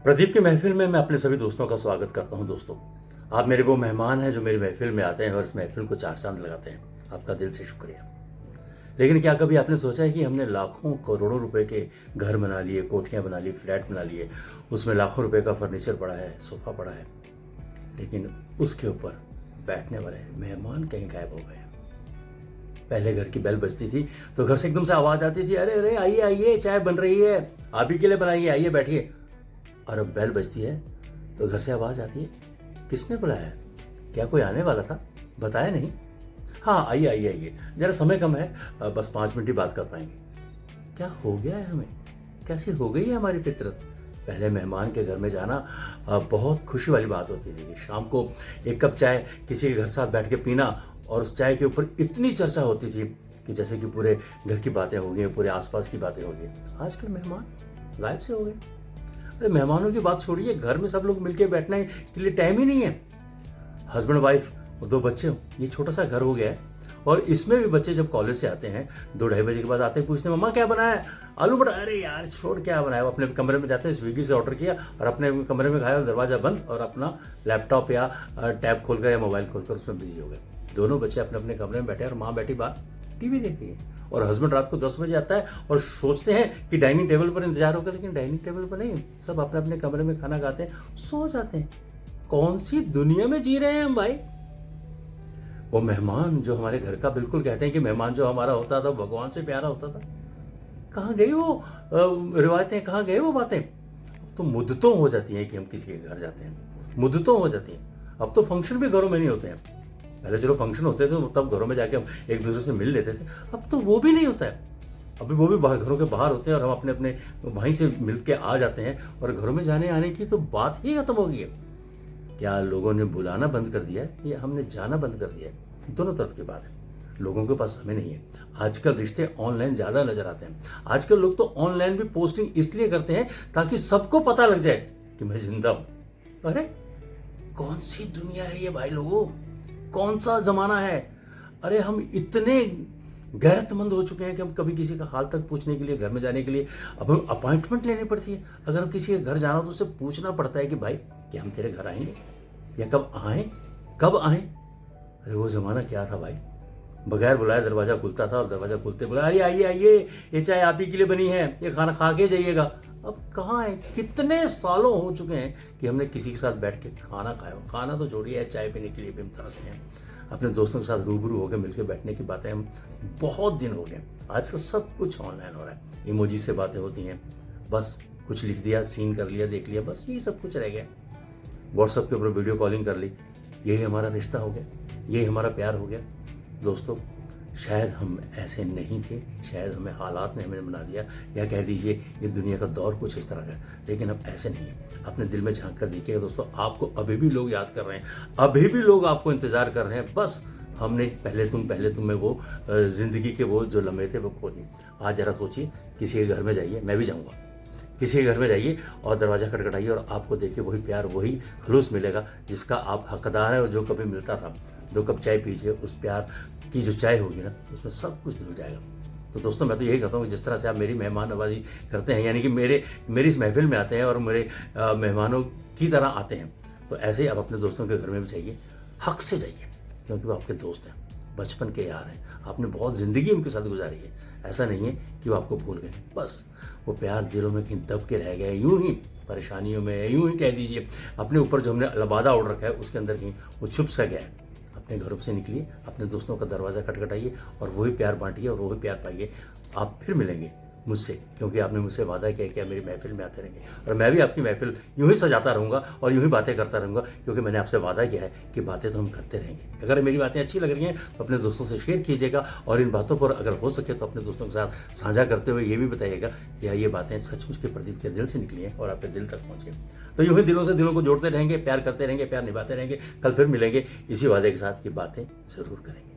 प्रदीप की महफिल में मैं अपने सभी दोस्तों का स्वागत करता हूं। दोस्तों, आप मेरे वो मेहमान हैं जो मेरी महफिल में आते हैं और इस महफिल को चार चांद लगाते हैं। आपका दिल से शुक्रिया। लेकिन क्या कभी आपने सोचा है कि हमने लाखों करोड़ों रुपए के घर बना लिए, कोठियां बना ली, फ्लैट बना लिए, उसमें लाखों रुपए का फर्नीचर पड़ा है, सोफा पड़ा है, लेकिन उसके ऊपर बैठने वाले मेहमान कहीं गायब हो गए। पहले घर की बेल बजती थी तो घर से एकदम से आवाज आती थी, अरे अरे आइए आइए, चाय बन रही है, आप ही के लिए बनाइए, आइए बैठिए। और अब बेल बजती है तो घर से आवाज आती है, किसने बुलाया है? क्या कोई आने वाला था? बताया नहीं। हाँ आइए आइए आइए, जरा समय कम है, बस 5 मिनट ही बात कर पाएंगे। क्या हो गया है हमें? कैसी हो गई है हमारी फितरत? पहले मेहमान के घर में जाना बहुत खुशी वाली बात होती थी। शाम को एक कप चाय किसी के घर साथ बैठ के पीना, और उस चाय के ऊपर इतनी चर्चा होती थी कि जैसे कि पूरे घर की बातें हो गई, पूरे आसपास की बातें हो गई। आजकल मेहमान गायब से हो गए। अरे मेहमानों की बात छोड़िए, घर में सब लोग मिलकर बैठने के लिए टाइम ही नहीं है। हस्बैंड वाइफ और 2 बच्चे, ये छोटा सा घर हो गया है। और इसमें भी बच्चे जब कॉलेज से आते हैं 2-2:30 बजे के बाद आते हैं, पूछते हैं मम्मा क्या बनाया है? आलू मटर। अरे यार छोड़, क्या बनाया? वो अपने कमरे में जाते हैं, स्विगी से ऑर्डर किया और अपने कमरे में खाया, दरवाजा बंद और अपना लैपटॉप या टैब खोलकर या मोबाइल खोलकर उसमें बिजी हो गए। दोनों बच्चे अपने अपने कमरे में बैठे और माँ बैठी बाहर टीवी देख रही है। और हस्बैंड रात को 10 बजे आता है और सोचते हैं कि डाइनिंग टेबल पर इंतजार होगा, लेकिन डाइनिंग टेबल पर नहीं, सब अपने अपने कमरे में खाना खाते हैं, सो जाते हैं। कौन सी दुनिया में जी रहे हैं हम भाई? वो मेहमान जो हमारे घर का, बिल्कुल कहते हैं कि मेहमान जो हमारा होता था भगवान से प्यारा होता था, कहाँ गई वो रिवायतें, कहाँ गए वो बातें? अब तो मुद्दतों हो जाती हैं कि हम किसी के घर जाते हैं, मुद्दतों हो जाती हैं। अब तो फंक्शन भी घरों में नहीं होते हैं। पहले चलो फंक्शन होते थे तब घरों में जाके हम एक दूसरे से मिल लेते थे, अब तो वो भी नहीं होता है। अभी वो भी घरों के बाहर होते हैं और हम अपने अपने वहीं से मिल के आ जाते हैं, और घरों में जाने आने की तो बात ही खत्म हो गई है। क्या लोगों ने बुलाना बंद कर दिया है या हमने जाना बंद कर दिया है? दोनों तरफ की बात है। लोगों के पास समय नहीं है। आजकल रिश्ते ऑनलाइन ज्यादा नजर आते हैं। आजकल लोग तो ऑनलाइन भी पोस्टिंग इसलिए करते हैं ताकि सबको पता लग जाए कि मैं जिंदा हूं। अरे कौन सी दुनिया है ये भाई लोगों? कौन सा जमाना है? अरे हम इतने गैरतमंद हो चुके हैं कि हम कभी किसी का हाल तक पूछने के लिए, घर में जाने के लिए अब हम अपॉइंटमेंट लेनी पड़ती है। अगर हम किसी के घर जाना हो तो उससे पूछना पड़ता है कि भाई क्या हम तेरे घर आएंगे या कब आए, कब आए? अरे वो जमाना क्या था भाई? बगैर बुलाए दरवाजा खुलता था और दरवाजा खुलते बोला, अरे आइए आइए, ये चाय आप ही के लिए बनी है, ये खाना खा के जाइएगा। अब कहाँ है? कितने सालों हो चुके हैं कि हमने किसी के साथ बैठ के खाना खाया हो। खाना तो छोड़िए, चाय पीने के लिए भी हम तरसते हैं। अपने दोस्तों के साथ रूबरू होकर मिलकर बैठने की बातें हम बहुत दिन हो गए। आजकल सब कुछ ऑनलाइन हो रहा है। इमोजी से बातें होती हैं, बस कुछ लिख दिया, सीन कर लिया, देख लिया, बस यही सब कुछ रह गया। व्हाट्सएप के ऊपर वीडियो कॉलिंग कर ली, यही हमारा रिश्ता हो गया, यही हमारा प्यार हो गया। दोस्तों, शायद हम ऐसे नहीं थे, शायद हमें हालात ने हमें बना दिया, या कह दीजिए ये दुनिया का दौर कुछ इस तरह का है, लेकिन अब ऐसे नहीं है। अपने दिल में झांक कर देखिएगा दोस्तों, आपको अभी भी लोग याद कर रहे हैं, अभी भी लोग आपको इंतजार कर रहे हैं। बस हमने पहले तुम में वो जिंदगी के वो जो लम्हे थे वो खो दिए। आज जरा सोचिए, किसी के घर में जाइए, मैं भी जाऊँगा, किसी के घर में जाइए और दरवाजा खटखटाइए और आपको देखिए वही प्यार, वही खलूस मिलेगा जिसका आप हकदार हैं और जो कभी मिलता था। 2 कप चाय पीजिए, उस प्यार की जो चाय होगी ना, उसमें सब कुछ मिल जाएगा। तो दोस्तों, मैं तो यही कहता हूँ कि जिस तरह से आप मेरी मेहमान नवाजी करते हैं, यानी कि मेरी इस महफिल में आते हैं और मेरे मेहमानों की तरह आते हैं, तो ऐसे ही आप अपने दोस्तों के घर में भी जाइए, हक से जाइए, क्योंकि वो आपके दोस्त हैं, बचपन के यार हैं, आपने बहुत ज़िंदगी उनके साथ गुजारी है। ऐसा नहीं है कि वो आपको भूल गए, बस वो प्यार दिलों में कहीं दब के रह गए, यूं ही परेशानियों में, यूं ही कह दीजिए अपने ऊपर जो हमने लबादा ओढ़ रखा है उसके अंदर कहीं वो छुप सा गया है। अपने घरों से निकलिए, अपने दोस्तों का दरवाज़ा खटखटाइए और वही प्यार बांटिए और वही प्यार पाइए। आप फिर मिलेंगे मुझसे, क्योंकि आपने मुझसे वादा किया कि आप मेरी महफिल में आते रहेंगे, और मैं भी आपकी महफिल यूं ही सजाता रहूँगा और यूं ही बातें करता रहूँगा, क्योंकि मैंने आपसे वादा किया है कि बातें तो हम करते रहेंगे। अगर मेरी बातें अच्छी लग रही हैं तो अपने दोस्तों से शेयर कीजिएगा, और इन बातों पर अगर हो सके तो अपने दोस्तों के साथ साझा करते हुए ये भी बताइएगा कि ये बातें सचमुच के प्रदीप के दिल से निकली हैं और आपके दिल तक पहुँचे। तो यूं ही दिलों से दिलों को जोड़ते रहेंगे, प्यार करते रहेंगे, प्यार निभाते रहेंगे। कल फिर मिलेंगे इसी वादे के साथ कि बातें ज़रूर करेंगे।